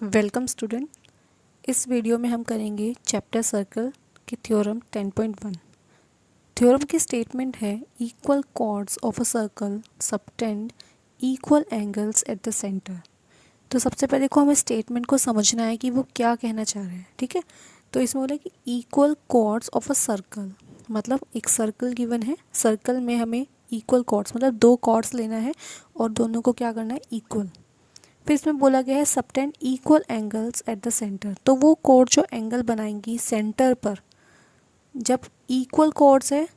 Welcome student. इस video में हम करेंगे चैप्टर सर्कल की थ्योरम 10.1। थ्योरम की स्टेटमेंट है equal chords of a circle subtend equal angles at the centre. तो सबसे पहले देखो हमें स्टेटमेंट को समझना है कि वो क्या कहना चाह रहे हैं। ठीक है, तो इसमें बोला कि equal chords of a circle, मतलब एक सर्कल गिवन है, सर्कल में हमें इक्वल कॉर्ड्स मतलब दो कॉर्ड्स लेना है और दोनों को क्या करना है, इक्वल। फिर इसमें बोला गया है subtend equal angles at the centre. तो वो कोड जो एंगल बनाएंगी सेंटर पर, जब इक्वल कोड्स है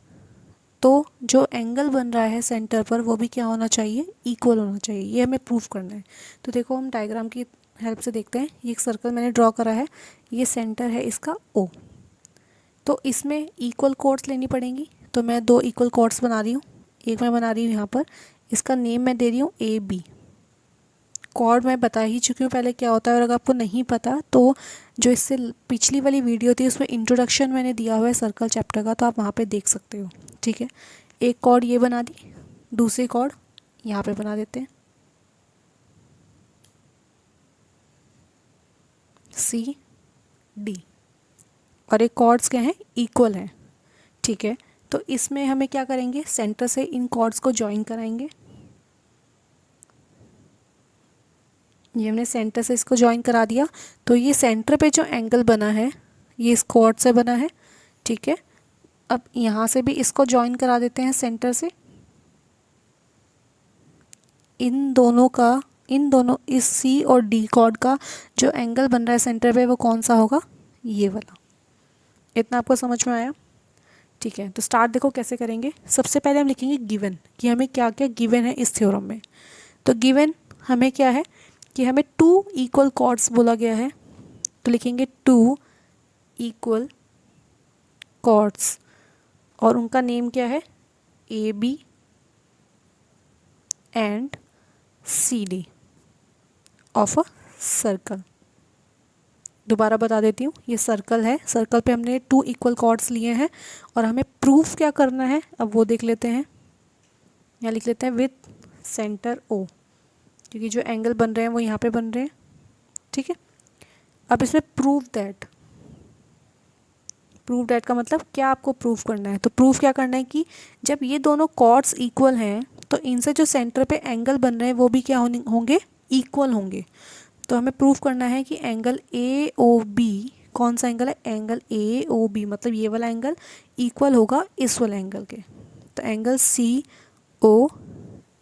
तो जो एंगल बन रहा है सेंटर पर वो भी क्या होना चाहिए, इक्वल होना चाहिए। ये हमें प्रूफ करना है। तो देखो हम डायग्राम की हेल्प से देखते हैं। ये एक सर्कल मैंने ड्रॉ करा है, ये सेंटर है इसका ओ। तो इसमें इक्वल कोड्स लेनी पड़ेंगी। तो मैं दो इक्वल कोड्स बना रही हूँ। एक मैं बना रही हूँ यहाँ पर, इसका नेम मैं दे रही हूँ ए बी। कॉर्ड मैं बता ही चुकी हूँ पहले क्या होता है, और अगर आपको नहीं पता तो जो इससे पिछली वाली वीडियो थी उसमें इंट्रोडक्शन मैंने दिया हुआ है सर्कल चैप्टर का, तो आप वहाँ पे देख सकते हो। ठीक है, एक कॉर्ड ये बना दी, दूसरी कॉर्ड यहाँ पे बना देते हैं सी डी, और एक कॉर्ड्स क्या हैं, इक्वल हैं। ठीक है, तो इसमें हमें क्या करेंगे, सेंटर से इन कॉर्ड्स को ज्वाइन कराएंगे। ये हमने सेंटर से इसको ज्वाइन करा दिया। तो ये सेंटर पे जो एंगल बना है ये इस कॉर्ड से बना है। ठीक है, अब यहाँ से भी इसको ज्वाइन करा देते हैं सेंटर से। इन दोनों इस सी और डी कॉर्ड का जो एंगल बन रहा है सेंटर पे वो कौन सा होगा, ये वाला। इतना आपको समझ में आया? ठीक है, तो स्टार्ट देखो कैसे करेंगे। सबसे पहले हम लिखेंगे गिवन, कि हमें क्या क्या गिवन है इस थ्योरम में। तो गिवन हमें क्या है कि हमें टू इक्वल कॉर्ड्स बोला गया है। तो लिखेंगे टू इक्वल कॉर्ड्स, और उनका नेम क्या है, A B and C D of a circle. दोबारा बता देती हूँ, ये सर्कल है, सर्कल पे हमने टू इक्वल कॉर्ड्स लिए हैं और हमें प्रूफ क्या करना है अब वो देख लेते हैं। यहाँ लिख लेते हैं विथ सेंटर ओ, क्योंकि जो एंगल बन रहे हैं वो यहाँ पे बन रहे हैं। ठीक है, अब इसमें प्रूफ दैट का मतलब क्या आपको प्रूफ करना है। तो प्रूफ क्या करना है कि जब ये दोनों कॉर्ड्स इक्वल हैं तो इनसे जो सेंटर पे एंगल बन रहे हैं वो भी क्या होंगे, इक्वल होंगे। तो हमें प्रूफ करना है कि एंगल ए ओ बी, कौन सा एंगल है, एंगल ए ओ बी, मतलब ये वाला एंगल इक्वल होगा इस वाले एंगल के। तो एंगल सी ओ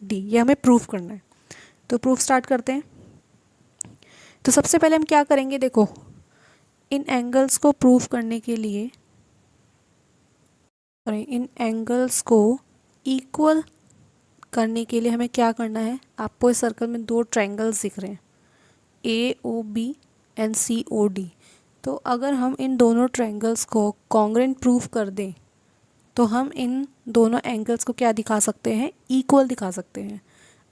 डी, ये हमें प्रूफ करना है। तो प्रूफ स्टार्ट करते हैं। तो सबसे पहले हम क्या करेंगे, देखो इन एंगल्स को प्रूफ करने के लिए, इन एंगल्स को इक्वल करने के लिए हमें क्या करना है। आपको इस सर्कल में दो ट्रायंगल्स दिख रहे हैं, A O B and C O D. तो अगर हम इन दोनों ट्रायंगल्स को कॉन्ग्रुएंट प्रूफ कर दें तो हम इन दोनों एंगल्स को क्या दिखा सकते हैं, इक्वल दिखा सकते हैं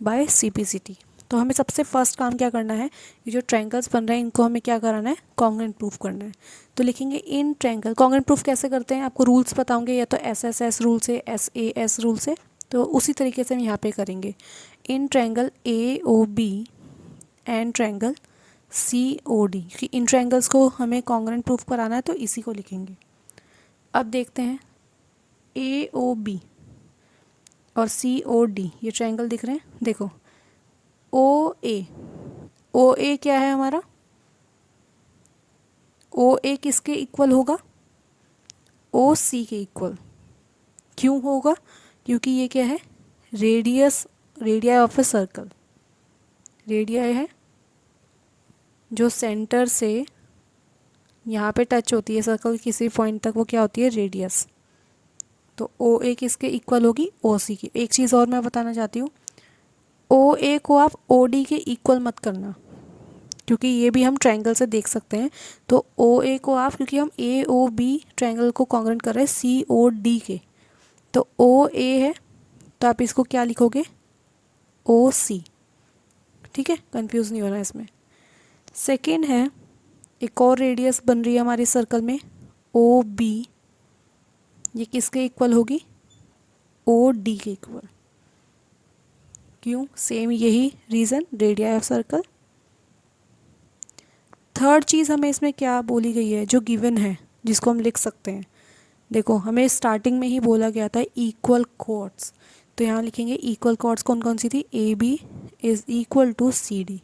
बाय सीपीसीटी। तो हमें सबसे फर्स्ट काम क्या करना है, ये जो ट्रायंगल्स बन रहे हैं इनको हमें क्या कराना है, कॉन्ग्रुएंट प्रूफ करना है। तो लिखेंगे इन ट्रायंगल, कॉन्ग्रुएंट प्रूफ कैसे करते हैं आपको रूल्स बताऊंगे, या तो एस एस एस रूल से, एस ए एस रूल से। तो उसी तरीके से हम यहाँ पे करेंगे। In triangle A O B and triangle C O D, क्योंकि इन ट्रायंगल्स को हमें कॉन्ग्रुएंट प्रूफ कराना है तो इसी को लिखेंगे। अब देखते हैं ए ओ बी और सी ओ डी, ये ट्रायंगल दिख रहे हैं। देखो ओ ए क्या है हमारा, ओ ए किसके इक्वल होगा, ओ सी के इक्वल। क्यों होगा, क्योंकि ये क्या है, radii of a circle. Radii है जो सेंटर से यहाँ पे टच होती है सर्कल किसी पॉइंट तक, वो क्या होती है, रेडियस। तो ओ ए किसके इक्वल होगी, ओ सी की। एक चीज़ और मैं बताना चाहती हूँ, ओ ए को आप ओ डी के इक्वल मत करना, क्योंकि ये भी हम ट्रायंगल से देख सकते हैं। तो ओ ए को आप, क्योंकि हम ए ओ बी ट्रायंगल को कॉन्ग्रुएंट कर रहे हैं सी ओ डी के, तो ओ ए है तो आप इसको क्या लिखोगे, ओ सी। ठीक है, कंफ्यूज नहीं होना इसमें। सेकेंड है, एक और रेडियस बन रही है हमारे सर्कल में ओ बी, ये किसके इक्वल होगी, ओ डी के इक्वल। क्यों, सेम यही reason, radii of circle. Third चीज़ हमें इसमें क्या बोली गई है, जो गिवन है जिसको हम लिख सकते हैं। देखो हमें स्टार्टिंग में ही बोला गया था इक्वल कॉर्ड्स, तो यहाँ लिखेंगे इक्वल कॉर्ड्स कौन कौन सी थी, A B is equal to C D,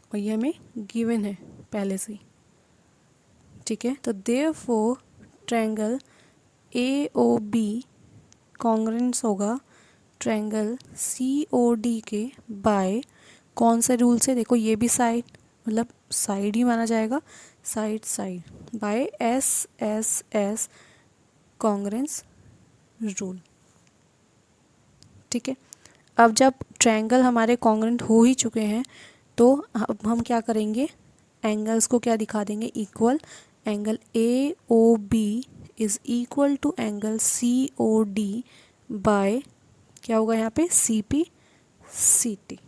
और ये हमें गिवन है पहले से ही। ठीक है, तो therefore triangle A O B congruence होगा ट्रायंगल सी ओ डी के बाय कौन से रूल से, देखो ये भी साइड मतलब साइड ही माना जाएगा, side side by S S S congruence rule. ठीक है, अब जब ट्रायंगल हमारे कॉन्ग्रेंट हो ही चुके हैं तो अब हम क्या करेंगे, एंगल्स को क्या दिखा देंगे, equal. Angle A O B is equal to angle C O D by क्या होगा यहाँ पे, C P C T.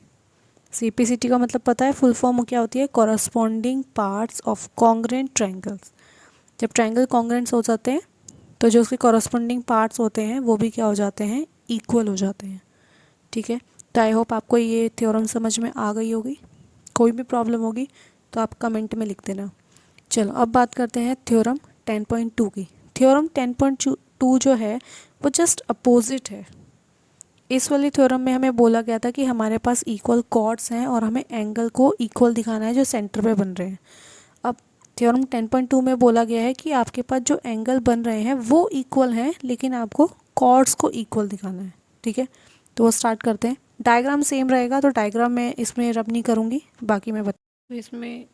C P C T का मतलब पता है, फुल फॉर्म क्या होती है, corresponding parts of congruent triangles. जब ट्रायंगल कॉन्ग्रेंट्स हो जाते हैं तो जो उसके कॉरस्पॉन्डिंग पार्ट्स होते हैं वो भी क्या हो जाते हैं, इक्वल हो जाते हैं। ठीक है, तो आई होप आपको ये थ्योरम समझ में आ गई होगी। कोई भी प्रॉब्लम होगी तो आप कमेंट में लिख देना। चलो अब बात करते हैं थ्योरम 10.2 की। थ्योरम 10.2 जो है वो जस्ट अपोजिट है। इस वाली थ्योरम में हमें बोला गया था कि हमारे पास इक्वल कॉर्ड्स हैं और हमें एंगल को इक्वल दिखाना है जो सेंटर पे बन रहे हैं। अब थ्योरम 10.2 में बोला गया है कि आपके पास जो एंगल बन रहे हैं वो इक्वल हैं, लेकिन आपको कॉर्ड्स को इक्वल दिखाना है। ठीक है, तो वो स्टार्ट करते हैं। डायग्राम सेम रहेगा तो डायग्राम मैं इसमें रब नहीं करूँगी, बाकी मैं तो इसमें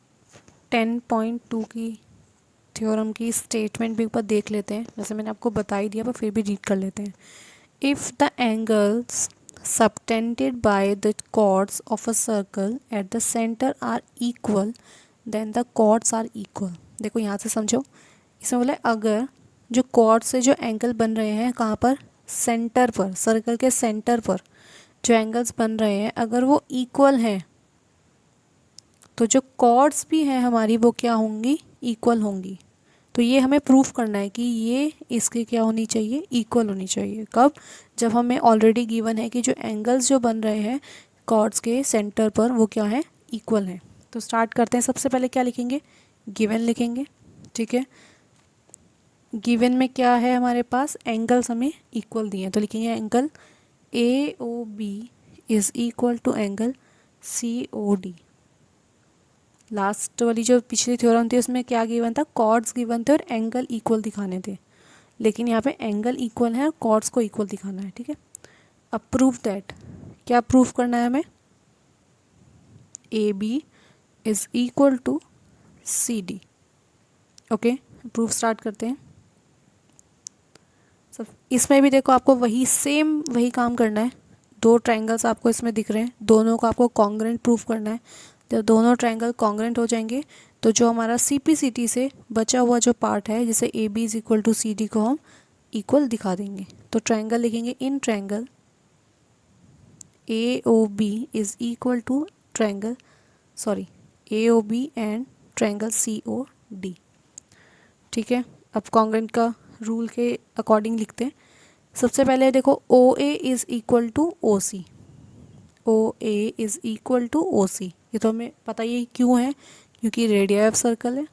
10.2 की थ्योरम की स्टेटमेंट भी ऊपर देख लेते हैं। जैसे मैंने आपको बता ही दिया पर फिर भी रीड कर लेते हैं। If the angles subtended by the chords of a circle at the center are equal then the chords are equal। देखो यहाँ से समझो, इसमें बोला अगर जो chords से जो एंगल बन रहे हैं कहाँ पर, सेंटर पर, सर्कल के सेंटर पर जो एंगल्स बन रहे हैं अगर वो इक्वल हैं तो जो कॉर्ड्स भी हैं हमारी वो क्या होंगी, इक्वल होंगी। तो ये हमें प्रूफ करना है कि ये इसके क्या होनी चाहिए, इक्वल होनी चाहिए। कब, जब हमें ऑलरेडी गिवन है कि जो एंगल्स जो बन रहे हैं कॉर्ड्स के सेंटर पर वो क्या है, इक्वल है। तो स्टार्ट करते हैं। सबसे पहले क्या लिखेंगे, गिवन लिखेंगे। ठीक है, गिवन में क्या है हमारे पास, एंगल्स हमें इक्वल दिए हैं तो लिखेंगे angle A O B is equal to angle C O D. Last वाली जो पिछली थ्योरम थी उसमें क्या गिवन था, कॉर्ड्स गिवन थे और एंगल इक्वल दिखाने थे, लेकिन यहाँ पे एंगल इक्वल है और कॉर्ड्स को इक्वल दिखाना है। ठीक है, अब प्रूफ दैट, क्या प्रूफ करना है हमें, A B is equal to C D. Okay, proof start करते हैं। सब इसमें भी देखो आपको वही सेम वही काम करना है। दो ट्रायंगल्स आपको इसमें दिख रहे हैं, दोनों को आपको कॉन्ग्रेंट प्रूफ करना है। जब दोनों ट्रायंगल कॉन्ग्रेंट हो जाएंगे तो जो हमारा सी पी सी टी से बचा हुआ जो पार्ट है जैसे A B is equal to C D को हम इक्वल दिखा देंगे। तो ट्रायंगल लिखेंगे, in triangle A O B is equal to triangle A O B and triangle C O D. ठीक है, अब कॉन्ग्रेंट का रूल के अकॉर्डिंग लिखते हैं। सबसे पहले देखो O A is equal to O C, O A is equal to O C. ये तो हमें पता ही क्यों है, क्योंकि रेडियस ऑफ सर्कल है।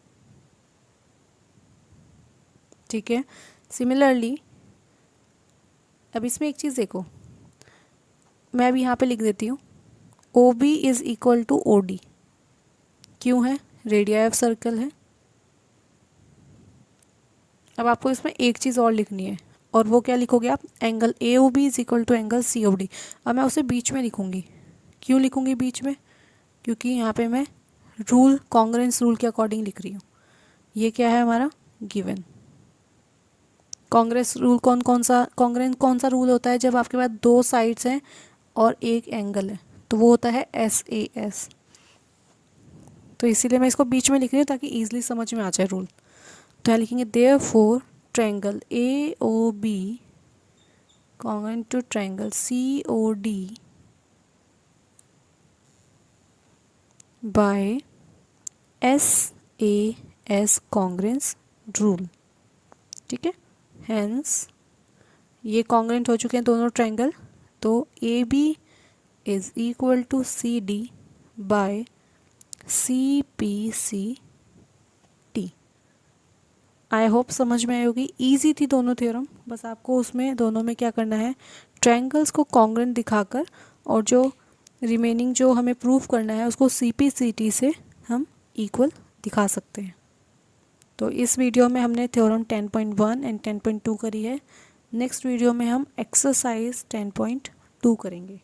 ठीक है, सिमिलरली अब इसमें एक चीज़ देखो, मैं अभी यहाँ पे लिख देती हूँ O B is equal to O D. क्यों है, रेडियस ऑफ सर्कल है। अब आपको इसमें एक चीज़ और लिखनी है और वो क्या लिखोगे आप, angle A O B is equal to angle C O D. अब मैं उसे बीच में लिखूँगी। क्यों लिखूँगी बीच में, क्योंकि यहाँ पे मैं रूल कॉन्ग्रेंस रूल के अकॉर्डिंग लिख रही हूँ। ये क्या है हमारा गिवन। कॉन्ग्रेंस रूल कॉन्ग्रेंस कौन सा रूल होता है, जब आपके पास दो साइड्स हैं और एक एंगल है तो वो होता है एस ए एस। तो इसीलिए मैं इसको बीच में लिख रही हूँ ताकि ईजिली समझ में आ जाए रूल। तो यहाँ लिखेंगे therefore triangle A O B congruent to triangle C O D by S A S congruence rule. ठीक है, हेंस ये कॉन्ग्रेंट हो चुके हैं दोनों ट्रायंगल, तो A B is equal to C D by CPCT। I hope समझ में आई होगी। ईजी थी दोनों थ्योरम, बस आपको उसमें दोनों में क्या करना है, ट्रायंगल्स को कॉन्ग्रुएंट दिखाकर और जो रिमेनिंग जो हमें प्रूफ करना है उसको CPCT से हम इक्वल दिखा सकते हैं। तो इस वीडियो में हमने थ्योरम 10.1 एंड 10.2 करी है। नेक्स्ट वीडियो में हम एक्सरसाइज 10.2 करेंगे।